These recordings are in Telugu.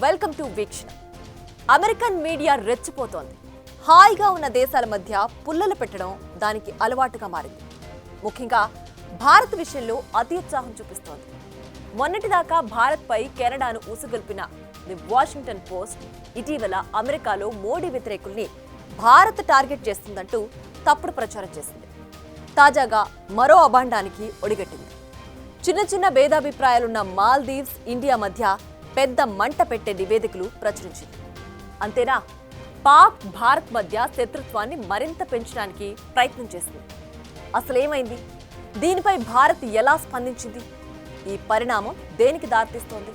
Welcome to Veekshana. American media రెచ్చిపోతోంది. హాయిగా ఉన్న దేశాల మధ్య పుల్లలు పెట్టడం దానికి అలవాటుగా మారింది. ముఖ్యంగా భారత్ విషయంలో అతి ఉత్సాహం చూపిస్తోంది. మొన్నటిదాకా భారత్పై కెనడాను ఊసగొల్పిన ది వాషింగ్టన్ పోస్ట్ ఇటీవల అమెరికాలో మోడీ వ్యతిరేకుల్ని భారత్ టార్గెట్ చేస్తుందంటూ తప్పుడు ప్రచారం చేసింది. తాజాగా మరో అభాండానికి ఒడిగట్టింది. చిన్న చిన్న భేదాభిప్రాయాలున్న మాల్దీవ్స్, ఇండియా మధ్య పెద్ద మంట పెట్టే నివేదికలు ప్రచురించింది. అంతేనా, పాక్, భారత్ మధ్య శత్రుత్వాన్ని మరింత పెంచడానికి ప్రయత్నం చేసింది. అసలేమైంది? దీనిపై భారత్ ఎలా స్పందించింది? ఈ పరిణామం దేనికి దారితీస్తోంది?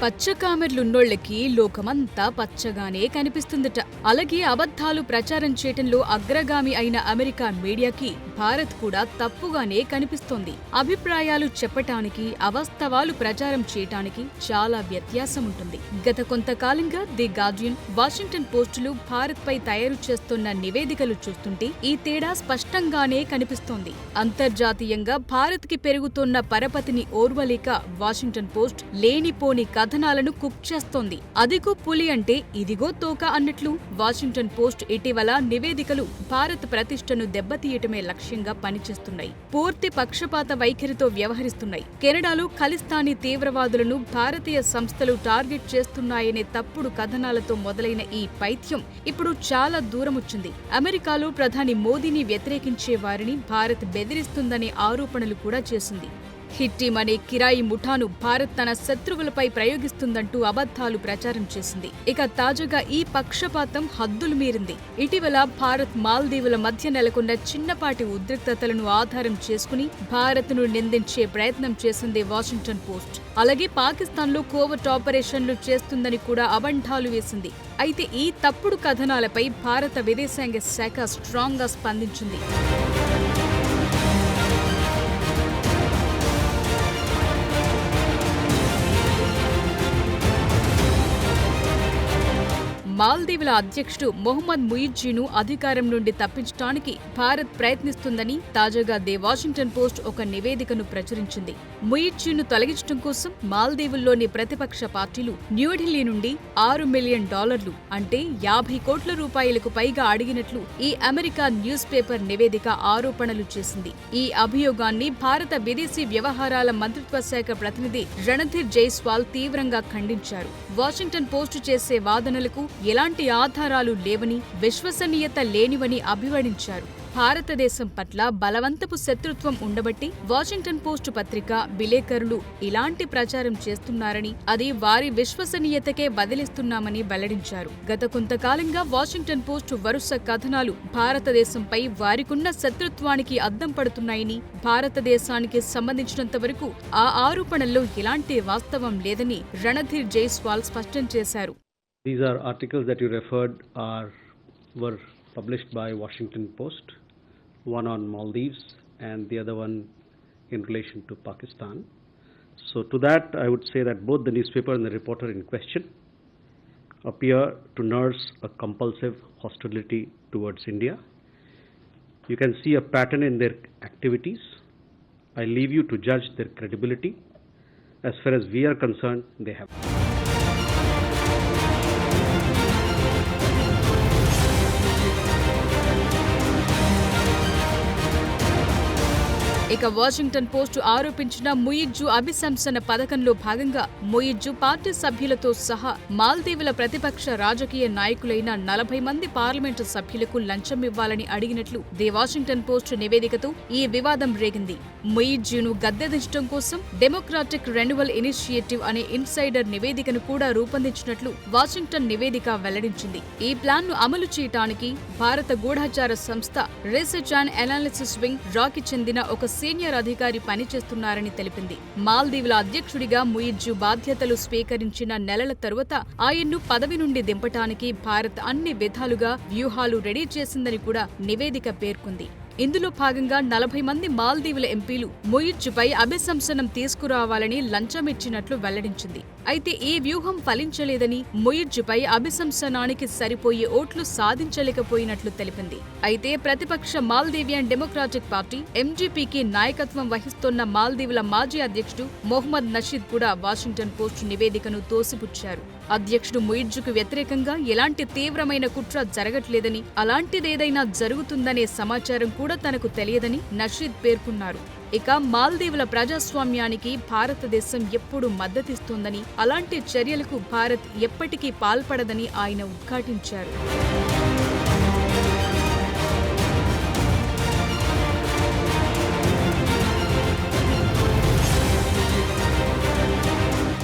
పచ్చకామెర్లున్నోళ్లకి లోకమంతా పచ్చగానే కనిపిస్తుందట. అలాగే అబద్ధాలు ప్రచారం చేయటంలో అగ్రగామి అయిన అమెరికా మీడియాకి భారత్ కూడా తప్పుగానే కనిపిస్తోంది. అభిప్రాయాలు చెప్పటానికి, అవాస్తవాలు ప్రచారం చేయటానికి చాలా వ్యత్యాసం ఉంటుంది. గత కొంతకాలంగా ది గార్డియన్, వాషింగ్టన్ పోస్టులు భారత్ పై తయారు చేస్తున్న నివేదికలు చూస్తుంటే ఈ తేడా స్పష్టంగానే కనిపిస్తోంది. అంతర్జాతీయంగా భారత్ కి పెరుగుతున్న పరపతిని ఓర్వలేక వాషింగ్టన్ పోస్ట్ లేనిపోని కథనాలను కుక్ చేస్తోంది. అదిగో పులి అంటే ఇదిగో తోక అన్నట్లు వాషింగ్టన్ పోస్ట్ ఇటీవల నివేదికలు భారత్ ప్రతిష్టను దెబ్బతీయటమే లక్ష్యంగా పనిచేస్తున్నాయి. పూర్తి పక్షపాత వైఖరితో వ్యవహరిస్తున్నాయి. కెనడాలో ఖలిస్తానీ తీవ్రవాదులను భారతీయ సంస్థలు టార్గెట్ చేస్తున్నాయనే తప్పుడు కథనాలతో మొదలైన ఈ పైత్యం ఇప్పుడు చాలా దూరమొచ్చింది. అమెరికాలో ప్రధాని మోదీని వ్యతిరేకించే వారిని భారత్ బెదిరిస్తుందనే ఆరోపణలు కూడా చేసింది. హిట్టీమ్ అనే కిరాయి ముఠాను భారత్ తన శత్రువులపై ప్రయోగిస్తుందంటూ అబద్ధాలు ప్రచారం చేసింది. ఇక తాజాగా ఈ పక్షపాతం హద్దులు మీరింది. ఇటీవల భారత్, మాల్దీవుల మధ్య నెలకొన్న చిన్నపాటి ఉద్రిక్తతలను ఆధారం చేసుకుని భారత్ను నిందించే ప్రయత్నం చేసింది వాషింగ్టన్ పోస్ట్. అలాగే పాకిస్తాన్లో కోవర్ట్ ఆపరేషన్లు చేస్తుందని కూడా అబండాలు వేసింది. అయితే ఈ తప్పుడు కథనాలపై భారత విదేశాంగ శాఖ స్ట్రాంగ్ గా స్పందించింది. మాల్దీవుల అధ్యక్షుడు మొహమ్మద్ ముయిజ్జీను అధికారం నుండి తప్పించడానికి భారత్ ప్రయత్నిస్తుందని తాజాగా ది వాషింగ్టన్ పోస్ట్ ఒక నివేదికను ప్రచురించింది. ముయిజ్జీను తొలగించడం కోసం మాల్దీవుల్లోని ప్రతిపక్ష పార్టీలు న్యూఢిల్లీ నుండి $6 మిలియన్ అంటే 50 కోట్ల రూపాయలకు పైగా అడిగినట్లు ఈ అమెరికా న్యూస్ పేపర్ నివేదిక ఆరోపణలు చేసింది. ఈ అభియోగాన్ని భారత విదేశీ వ్యవహారాల మంత్రిత్వ శాఖ ప్రతినిధి రణధీర్ జైస్వాల్ తీవ్రంగా ఖండించారు. వాషింగ్టన్ పోస్ట్ చేసే వాదనలకు ఎలాంటి ఆధారాలు లేవని, విశ్వసనీయత లేనివని అభివర్ణించారు. భారతదేశం పట్ల బలవంతపు శత్రుత్వం ఉండబట్టి వాషింగ్టన్ పోస్టు పత్రిక, విలేకరులు ఇలాంటి ప్రచారం చేస్తున్నారని, అది వారి విశ్వసనీయతకే వదిలిస్తున్నామని వెల్లడించారు. గత కొంతకాలంగా వాషింగ్టన్ పోస్టు వరుస కథనాలు భారతదేశంపై వారికున్న శత్రుత్వానికి అద్దం పడుతున్నాయని, భారతదేశానికి సంబంధించినంత వరకు ఆ ఆరోపణల్లో ఎలాంటి వాస్తవం లేదని రణధీర్ జైస్వాల్ స్పష్టం చేశారు. These are articles that you referred were published by Washington Post, one on Maldives and the other one in relation to Pakistan. So to that I would say that both the newspaper and the reporter in question appear to nurse a compulsive hostility towards India. You can see a pattern in their activities. I leave you to judge their credibility. As far as we are concerned, they have. ఇక వాషింగ్టన్ పోస్టు ఆరోపించిన ముయిజ్జు అభిశంసన పథకంలో భాగంగా ముయిజ్జు పార్టీ సభ్యులతో సహా మాల్దీవుల ప్రతిపక్ష రాజకీయ నాయకులైన 40 మంది పార్లమెంటు సభ్యులకు లంచం ఇవ్వాలని అడిగినట్లు ది వాషింగ్టన్ పోస్టు నివేదికతో ఈ వివాదం రేగింది. ముయిజ్జును గద్దెదించడం కోసం డెమోక్రాటిక్ రెన్యువల్ ఇనిషియేటివ్ అనే ఇన్సైడర్ నివేదికను కూడా రూపొందించినట్లు వాషింగ్టన్ నివేదిక వెల్లడించింది. ఈ ప్లాన్ను అమలు చేయడానికి భారత గూఢచార సంస్థ రీసెర్చ్ అండ్ అనాలిసిస్ వింగ్ రాకి చెందిన ఒక సీనియర్ అధికారి పనిచేస్తున్నారని తెలిపింది. మాల్దీవుల అధ్యక్షుడిగా ముయిజ్జు బాధ్యతలు స్వీకరించిన నెలల తరువాత ఆయన్ను పదవి నుండి దింపటానికి భారత్ అన్ని విధాలుగా వ్యూహాలు రెడీ చేసిందని కూడా నివేదిక పేర్కొంది. ఇందులో భాగంగా 40 మంది మాల్దీవుల ఎంపీలు ముయిజ్జుపై అభిశంసనం తీసుకురావాలని లంచమిచ్చినట్లు వెల్లడించింది. అయితే ఈ వ్యూహం ఫలించలేదని, ముయిజ్జుపై అభిశంసనానికి సరిపోయే ఓట్లు సాధించలేకపోయినట్లు తెలిపింది. అయితే ప్రతిపక్ష మాల్దీవియన్ డెమోక్రాటిక్ పార్టీ ఎంజీపీకి నాయకత్వం వహిస్తున్న మాల్దీవుల మాజీ అధ్యక్షుడు మొహమ్మద్ నషీద్ కూడా వాషింగ్టన్ పోస్ట్ నివేదికను తోసిపుచ్చారు. అధ్యక్షుడు ముయిజ్జుకు వ్యతిరేకంగా ఎలాంటి తీవ్రమైన కుట్ర జరగట్లేదని, అలాంటిదేదైనా జరుగుతుందనే సమాచారం కూడా తనకు తెలియదని నషీద్ పేర్కొన్నారు. ఇక మాల్దీవుల ప్రజాస్వామ్యానికి భారతదేశం ఎప్పుడూ మద్దతిస్తోందని, అలాంటి చర్యలకు భారత్ ఎప్పటికీ పాల్పడదని ఆయన ఉద్ఘాటించారు.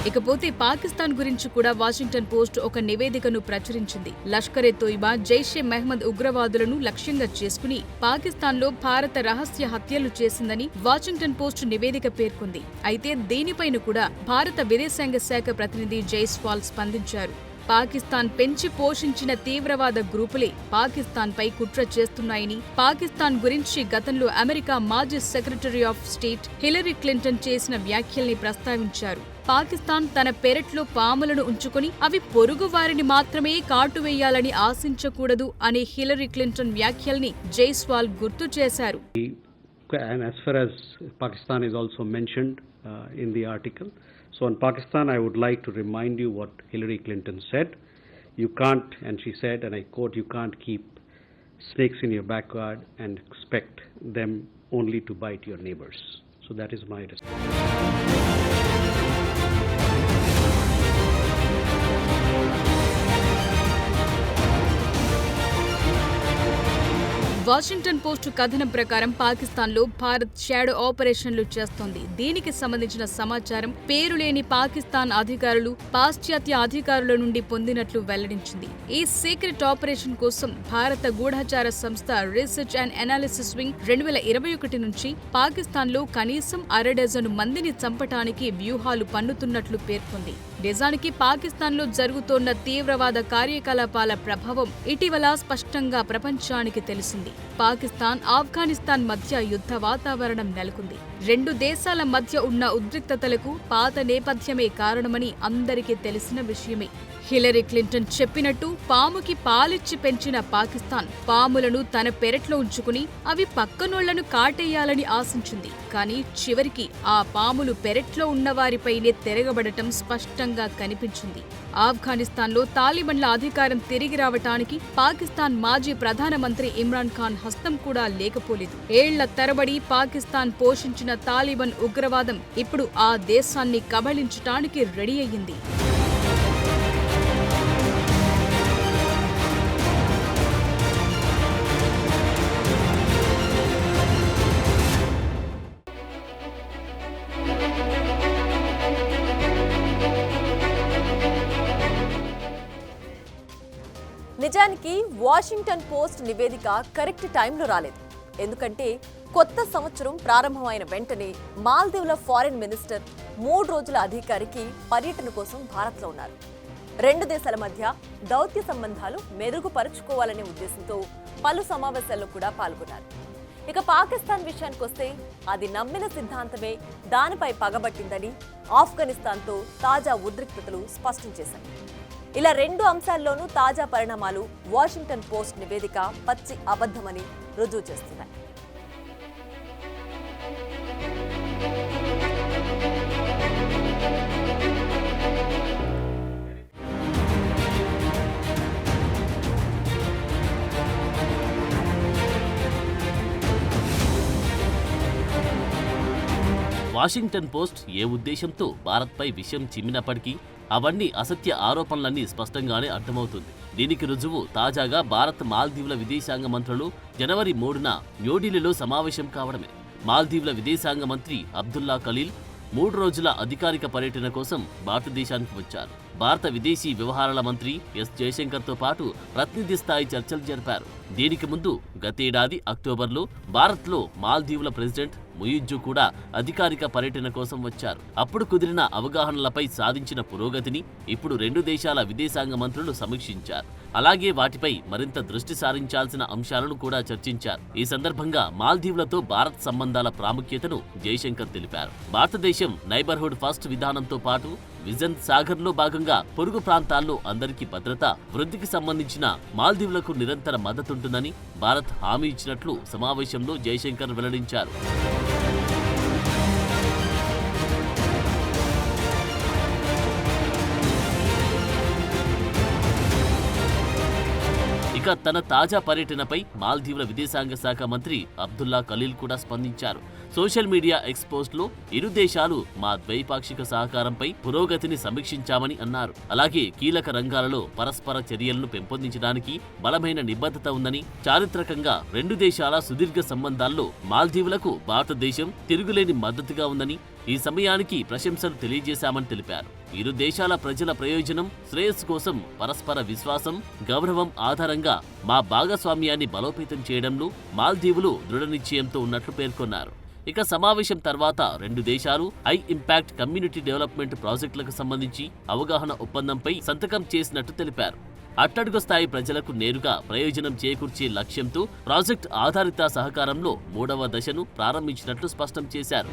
ఇకపోతే పాకిస్తాన్ గురించి కూడా వాషింగ్టన్ పోస్ట్ ఒక నివేదికను ప్రచురించింది. లష్కర్-ఎ-తోయిబా, జైషే మహ్మద్ ఉగ్రవాదులను లక్ష్యంగా చేసుకుని పాకిస్తాన్లో భారత రహస్య హత్యలు చేసిందని వాషింగ్టన్ పోస్ట్ నివేదిక పేర్కొంది. అయితే దీనిపైన కూడా భారత విదేశాంగ శాఖ ప్రతినిధి జైస్వాల్ స్పందించారు. పాకిస్తాన్ పెంచి పోషించిన తీవ్రవాద గ్రూపులే పాకిస్తాన్పై కుట్ర చేస్తున్నాయని, పాకిస్తాన్ గురించి గతంలో అమెరికా మాజీ secretary of state Hillary Clinton చేసిన వ్యాఖ్యల్ని ప్రస్తావించారు. పాకిస్తాన్ తన పెరట్లో పాములను ఉంచుకొని అవి పొరుగు వారిని మాత్రమే కాటువేయాలని ఆశించకూడదు అనే హిలరీ క్లింటన్ వ్యాఖ్యల్ని జైస్వాల్ గుర్తు చేశారు. And as far as Pakistan is also mentioned in the article. So on Pakistan, I would like to remind you what Hillary Clinton said. You can't, and she said, and I quote, you can't keep snakes in your backyard and expect them only to bite your neighbors. So that is my response. Washington post కథనం ప్రకారం పాకిస్తాన్లో భారత్ షాడో ఆపరేషన్లు చేస్తోంది. దీనికి సంబంధించిన సమాచారం పేరులేని పాకిస్తాన్ అధికారులు, పాశ్చాత్య అధికారుల నుండి పొందినట్లు వెల్లడించింది. ఈ సీక్రెట్ ఆపరేషన్ కోసం భారత గూఢచార సంస్థ రీసెర్చ్ అండ్ అనాలిసిస్ వింగ్ 2021 నుంచి పాకిస్తాన్లో కనీసం 6 డజను మందిని చంపటానికి వ్యూహాలు పన్నుతున్నట్లు పేర్కొంది. నిజానికి పాకిస్తాన్లో జరుగుతోన్న తీవ్రవాద కార్యకలాపాల ప్రభావం ఇటీవల స్పష్టంగా ప్రపంచానికి తెలిసింది. పాకిస్తాన్, ఆఫ్ఘనిస్తాన్ మధ్య యుద్ధ వాతావరణం నెలకొంది. 2 దేశాల మధ్య ఉన్న ఉద్రిక్తతలకు పాత నేపథ్యమే కారణమని అందరికీ తెలిసిన విషయమే. హిలరీ క్లింటన్ చెప్పినట్టు పాముకి పాలిచ్చి పెంచిన పాకిస్తాన్ పాములను తన పెరట్లో ఉంచుకుని అవి పక్కనోళ్లను కాటేయాలని ఆశించింది. కానీ చివరికి ఆ పాములు పెరట్లో ఉన్నవారిపైనే తిరగబడటం స్పష్టంగా కనిపించింది. ఆఫ్ఘనిస్తాన్లో తాలిబన్ల అధికారం తిరిగి రావటానికి పాకిస్తాన్ మాజీ ప్రధానమంత్రి ఇమ్రాన్ ఖాన్ హస్తం కూడా లేకపోలేదు. ఏళ్ల తరబడి పాకిస్తాన్ పోషించిన తాలిబన్ ఉగ్రవాదం ఇప్పుడు ఆ దేశాన్ని కబళించటానికి రెడీ అయ్యింది. నిజానికి వాషింగ్టన్ పోస్ట్ నివేదిక కరెక్ట్ టైంలో రాలేదు. ఎందుకంటే కొత్త సంవత్సరం ప్రారంభమైన వెంటనే మాల్దీవుల ఫారిన్ మినిస్టర్ 3 రోజుల అధికారికి పర్యటన కోసం భారత్లో ఉన్నారు. 2 దేశాల మధ్య దౌత్య సంబంధాలు మెరుగుపరుచుకోవాలనే ఉద్దేశంతో పలు సమావేశాల్లో కూడా పాల్గొన్నారు. ఇక పాకిస్తాన్ విషయానికి వస్తే అది నమ్మిన సిద్ధాంతమే దానిపై పగబట్టిందని ఆఫ్ఘనిస్తాన్తో తాజా ఉద్రిక్తతలు స్పష్టం చేశాయి. ఇలా 2 అంశాల్లోనూ తాజా పరిణామాలు వాషింగ్టన్ పోస్ట్ నివేదిక పచ్చి అబద్ధమని రుజువు చేస్తున్నాయి. వాషింగ్టన్ పోస్ట్ ఏ ఉద్దేశంతో భారత్పై విషయం చిమ్మినప్పటికీ అవన్నీ అసత్య ఆరోపణలన్నీ స్పష్టంగానే అర్థమవుతుంది. దీనికి రుజువు తాజాగా భారత్ మాల్దీవుల విదేశాంగ మంత్రులు జనవరి 3న న్యూఢిల్లీలో సమావేశం కావడమే. మాల్దీవుల విదేశాంగ మంత్రి అబ్దుల్లా ఖలీల్ 3 రోజుల అధికారిక పర్యటన కోసం భారతదేశానికి వచ్చారు. భారత విదేశీ వ్యవహారాల మంత్రి ఎస్ జయశంకర్తో పాటు ప్రతినిధి స్థాయి చర్చలు జరిపారు. దీనికి ముందు గతేడాది అక్టోబర్లో భారత్లో మాల్దీవుల ప్రెసిడెంట్ ముయిజ్జు కూడా అధికారిక పర్యటన కోసం వచ్చారు. అప్పుడు కుదిరిన అవగాహనలపై సాధించిన పురోగతిని ఇప్పుడు రెండు దేశాల విదేశాంగ మంత్రులు సమీక్షించారు. అలాగే వాటిపై మరింత దృష్టి సారించాల్సిన అంశాలను కూడా చర్చించారు. ఈ సందర్భంగా మాల్దీవులతో భారత్ సంబంధాల ప్రాముఖ్యతను జయశంకర్ తెలిపారు. భారతదేశం నైబర్హుడ్ ఫస్ట్ విధానంతో పాటు విజన్ సాగర్లో భాగంగా పొరుగు ప్రాంతాల్లో అందరికీ భద్రత, వృద్ధికి సంబంధించిన మాల్దీవులకు నిరంతర మద్దతుంటుందని భారత్ హామీ ఇచ్చినట్లు సమావేశంలో జయశంకర్ వెల్లడించారు. ఇక తన తాజా పర్యటనపై మాల్దీవుల విదేశాంగ శాఖ మంత్రి అబ్దుల్లా ఖలీల్ కూడా స్పందించారు. సోషల్ మీడియా ఎక్స్ పోస్ట్లో ఇరు దేశాలు మా ద్వైపాక్షిక సహకారంపై పురోగతిని సమీక్షించామని అన్నారు. అలాగే కీలక రంగాలలో పరస్పర చర్యలను పెంపొందించడానికి బలమైన నిబద్ధత ఉందని, చారిత్రకంగా రెండు దేశాల సుదీర్ఘ సంబంధాల్లో మాల్దీవులకు భారతదేశం తిరుగులేని మద్దతుగా ఉందని, ఈ సమయానికి ప్రశంసలు తెలియజేశామని తెలిపారు. ఇరు దేశాల ప్రజల ప్రయోజనం, శ్రేయస్సు కోసం పరస్పర విశ్వాసం, గౌరవం ఆధారంగా మా భాగస్వామ్యాన్ని బలోపేతం చేయడంలో మాల్దీవులు దృఢ నిశ్చయంతో ఉన్నట్లు పేర్కొన్నారు. ఇక సమావేశం తర్వాత రెండు దేశాలు హై ఇంపాక్ట్ కమ్యూనిటీ డెవలప్మెంట్ ప్రాజెక్టులకు సంబంధించి అవగాహన ఒప్పందంపై సంతకం చేసినట్టు తెలిపారు. అట్టడుగు స్థాయి ప్రజలకు నేరుగా ప్రయోజనం చేకూర్చే లక్ష్యంతో ప్రాజెక్ట్ ఆధారిత సహకారంలో 3వ దశను ప్రారంభించినట్లు స్పష్టం చేశారు.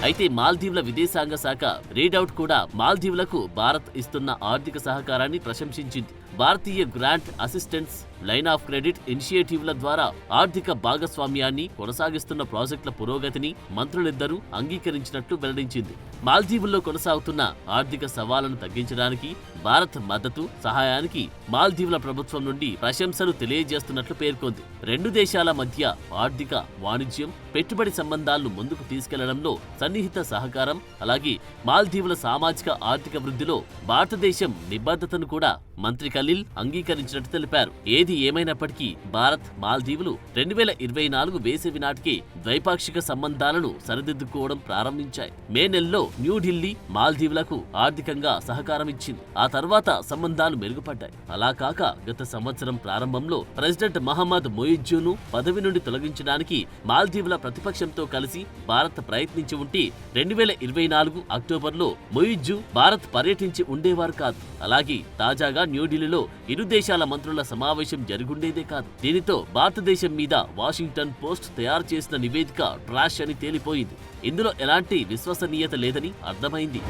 అయితే మాల్దీవుల విదేశాంగ శాఖ రీడౌట్ కూడా మాల్దీవులకు భారత్ ఇస్తున్న ఆర్థిక సహకారాన్ని ప్రశంసించింది. భారతీయ grant assistance, line of credit ఇనిషియేటివ్ల ద్వారా ఆర్థిక భాగస్వామ్యాన్ని కొనసాగిస్తున్న ప్రాజెక్టుల పురోగతిని మంత్రులిద్దరూ అంగీకరించినట్లు వెల్లడించింది. మాల్దీవుల్లో కొనసాగుతున్న ఆర్థిక సవాళ్లను తగ్గించడానికి భారత్ మద్దతు, సహాయానికి మాల్దీవుల ప్రభుత్వం నుండి ప్రశంసలు తెలియజేస్తున్నట్లు పేర్కొంది. రెండు దేశాల మధ్య ఆర్థిక, వాణిజ్యం, పెట్టుబడి సంబంధాలను ముందుకు తీసుకెళ్లడంలో సన్నిహిత సహకారం, అలాగే మాల్దీవుల సామాజిక ఆర్థిక వృద్ధిలో భారతదేశం నిబద్ధతను కూడా మంత్రి ఖలీల్ అంగీకరించినట్టు తెలిపారు. ఏది ఏమైనప్పటికీ భారత్, మాల్దీవులు 2024 వేసవి నాటికే ద్వైపాక్షిక సంబంధాలను సరిదిద్దుకోవడం ప్రారంభించాయి. మే నెలలో న్యూఢిల్లీ మాల్దీవులకు ఆర్థికంగా సహకారం ఇచ్చింది. ఆ తర్వాత సంబంధాలు మెరుగుపడ్డాయి. అలా కాక గత సంవత్సరం ప్రారంభంలో ప్రెసిడెంట్ మహమ్మద్ మొయిజ్జును పదవి నుండి తొలగించడానికి మాల్దీవుల ప్రతిపక్షంతో కలిసి భారత్ ప్రయత్నించి ఉంటే 2024 అక్టోబర్లో మొయిజ్జు భారత్ పర్యటించి ఉండేవారు కాదు. అలాగే తాజాగా న్యూఢిల్లీలో ఇరు దేశాల మంత్రుల సమావేశం జరుగుండేదే కాదు. దీనితో భారతదేశం మీద వాషింగ్టన్ పోస్ట్ తయారు చేసిన నివేదిక ట్రాష్ అని తేలిపోయింది. ఇందులో ఎలాంటి విశ్వసనీయత లేదని అర్థమైంది.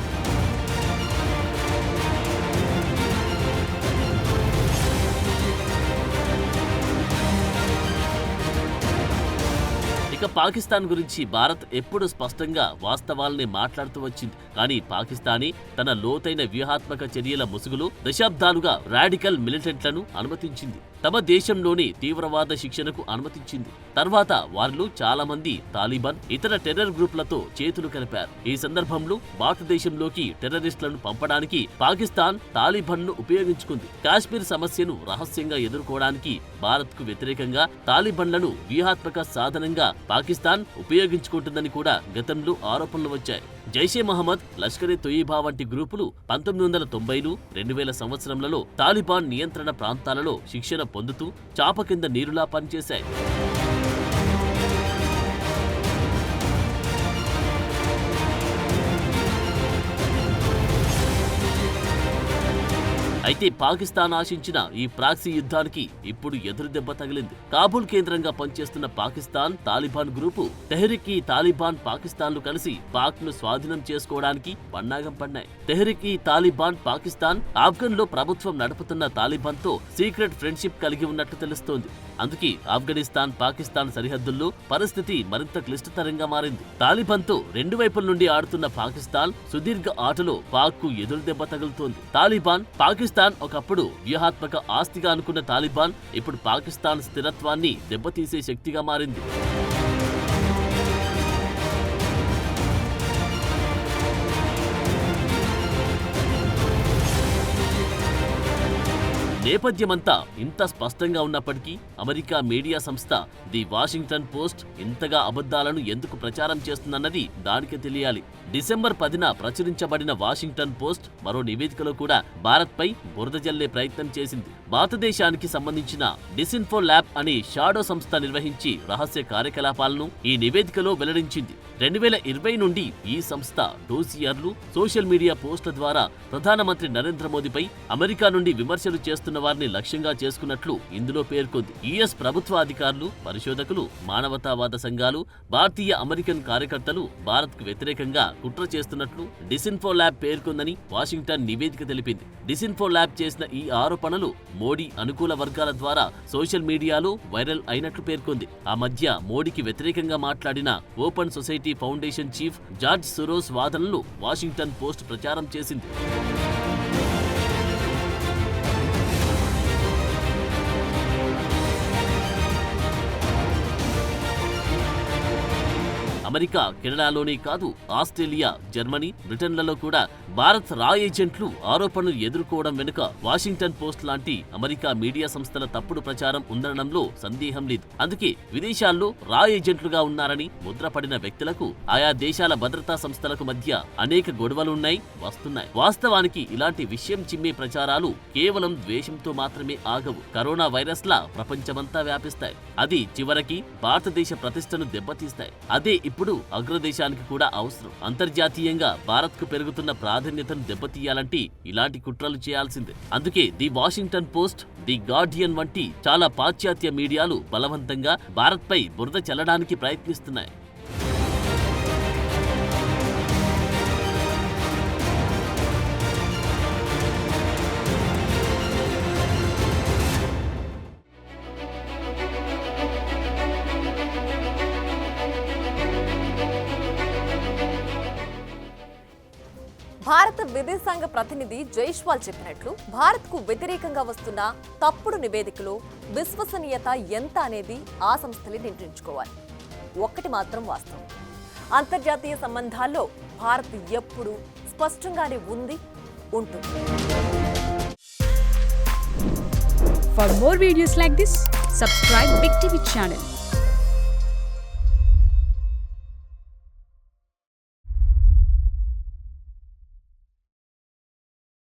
ఇక పాకిస్తాన్ గురించి భారత్ ఎప్పుడు స్పష్టంగా వాస్తవాల్ని మాట్లాడుతూ వచ్చింది. కానీ పాకిస్తానే తన లోతైన వ్యూహాత్మక చర్యల ముసుగులో దశాబ్దాలుగా రాడికల్ మిలిటెంట్లను అనుమతించింది. తమ దేశంలోనే తీవ్రవాద శిక్షణకు అనుమతించింది. తర్వాత వారిలో చాలా మంది తాలిబాన్, ఇతర టెర్రర్ గ్రూపులతో చేతులు కలిపారు. ఈ సందర్భంలో భారతదేశంలోకి టెర్రరిస్టులను పంపడానికి పాకిస్తాన్ తాలిబాన్ను ఉపయోగించుకుంది. కాశ్మీర్ సమస్యను రహస్యంగా ఎదుర్కోవడానికి భారత్కు వ్యతిరేకంగా తాలిబాన్లను వ్యూహాత్మక సాధనంగా పాకిస్తాన్ ఉపయోగించుకుంటుందని కూడా గతంలో ఆరోపణలు వచ్చాయి. జైషే మహమ్మద్, లష్కరే తొయిబా వంటి గ్రూపులు 1990లు, 2000 సంవత్సరంలలో తాలిబాన్ నియంత్రణ ప్రాంతాలలో శిక్షణ పొందుతూ చాప కింద నీరులా పనిచేశాయి. అయితే పాకిస్తాన్ ఆశించిన ఈ ప్రాక్సీ యుద్ధానికి ఇప్పుడు ఎదురుదెబ్బ తగిలింది. కాబూల్ కేంద్రంగా పనిచేస్తున్న పాకిస్తాన్ తాలిబాన్ గ్రూపు తెహ్రీక్ ఈ తాలిబాన్ పాకిస్తాన్లు కలిసి పాక్ ను స్వాధీనం చేసుకోవడానికి పన్నాగం పన్నాయి. తెహ్రీక్ ఈ తాలిబాన్ పాకిస్తాన్ ఆఫ్ఘన్ లో ప్రభుత్వం నడుపుతున్న తాలిబాన్ తో సీక్రెట్ ఫ్రెండ్షిప్ కలిగి ఉన్నట్లు తెలుస్తోంది. అందుకే ఆఫ్ఘనిస్తాన్ పాకిస్తాన్ సరిహద్దుల్లో పరిస్థితి మరింత క్లిష్టతరంగా మారింది. తాలిబాన్ తో రెండు వైపుల నుండి ఆడుతున్న పాకిస్తాన్ సుదీర్ఘ ఆటలో పాక్ కు ఎదురుదెబ్బ తగులుతోంది. తాలిబాన్ పాకిస్తాన్ ఒకప్పుడు వ్యూహాత్మక ఆస్తిగా అనుకున్న తాలిబాన్ ఇప్పుడు పాకిస్తాన్ స్థిరత్వాన్ని దెబ్బతీసే శక్తిగా మారింది. నేపథ్యమంతా ఇంత స్పష్టంగా ఉన్నప్పటికీ అమెరికా మీడియా సంస్థ ది వాషింగ్టన్ పోస్ట్ ఇంతగా అబద్ధాలను ఎందుకు ప్రచారం చేస్తుందన్నది దానికే తెలియాలి. డిసెంబర్ 10న ప్రచురించబడిన వాషింగ్టన్ పోస్ట్ మరో నివేదికలో కూడా భారత్పై బురద జల్లే ప్రయత్నం చేసింది. భారతదేశానికి సంబంధించిన డిస్ఇన్ఫో ల్యాబ్ అనే షాడో సంస్థ నిర్వహించి రహస్య కార్యకలాపాలను ఈ నివేదికలో వెల్లడించింది. 2020 నుండి ఈ సంస్థ డోసియర్లు, సోషల్ మీడియా పోస్టుల ద్వారా ప్రధానమంత్రి నరేంద్ర మోదీపై అమెరికా నుండి విమర్శలు చేస్తున్న వారిని లక్ష్యంగా చేసుకున్నట్లు ఇందులో పేర్కొంది. యుఎస్ ప్రభుత్వ అధికారులు, పరిశోధకులు, మానవతావాద సంఘాలు, భారతీయ అమెరికన్ కార్యకర్తలు భారత్కు వ్యతిరేకంగా కుట్ర చేస్తున్నట్లు డిస్ఇన్ఫో ల్యాబ్ పేర్కొందని వాషింగ్టన్ నివేదిక తెలిపింది. డిస్ఇన్ఫో ల్యాబ్ చేసిన ఈ ఆరోపణలు మోడీ అనుకూల వర్గాల ద్వారా సోషల్ మీడియాలో వైరల్ అయినట్లు పేర్కొంది. ఆ మధ్య మోడీకి వ్యతిరేకంగా మాట్లాడిన open society foundation chief George Soros వాదనలు వాషింగ్టన్ పోస్ట్ ప్రచారం చేసింది. అమెరికా, కెనడాలోనే కాదు ఆస్ట్రేలియా, జర్మనీ, బ్రిటన్లలో కూడా భారత్ రా ఏజెంట్లు ఆరోపణలు ఎదుర్కోవడం వెనుక వాషింగ్టన్ పోస్ట్ లాంటి అమెరికా మీడియా సంస్థల తప్పుడు ప్రచారం ఉందనడంలో సందేహం లేదు. అందుకే విదేశాల్లో రా ఏజెంట్లుగా ఉన్నారని ముద్రపడిన వ్యక్తులకు ఆయా దేశాల భద్రతా సంస్థలకు మధ్య అనేక గొడవలున్నాయి, వస్తున్నాయి. వాస్తవానికి ఇలాంటి విషయం చిమ్మే ప్రచారాలు కేవలం ద్వేషంతో మాత్రమే ఆగవు. కరోనా వైరస్లా ప్రపంచమంతా వ్యాపిస్తాయి. అది చివరికి భారతదేశ ప్రతిష్టను దెబ్బతీస్తాయి. అదే ఇప్పుడు అగ్రదేశానికి కూడా అవసరం. అంతర్జాతీయంగా భారత్కు పెరుగుతున్న ప్రాధాన్యతను దెబ్బతీయాలంటే ఇలాంటి కుట్రలు చేయాల్సిందే. అందుకే the Washington post, the Guardian వంటి చాలా పాశ్చాత్య మీడియాలు బలవంతంగా భారత్పై బురద చల్లడానికి ప్రయత్నిస్తున్నాయి. భారత విదేశాంగ ప్రతినిధి జైష్వాల్ చెప్పినట్లు భారత్కు వ్యతిరేకంగా వస్తున్న తప్పుడు నివేదికలు విశ్వసనీయత ఎంత అనేది ఆ సంస్థలే నిర్ణయించుకోవాలి. ఒక్కటి మాత్రం వాస్తవం, అంతర్జాతీయ సంబంధాల్లో భారత్ ఎప్పుడూ స్పష్టంగానే ఉంది, ఉంటుంది. For more videos like this, subscribe Big TV channel.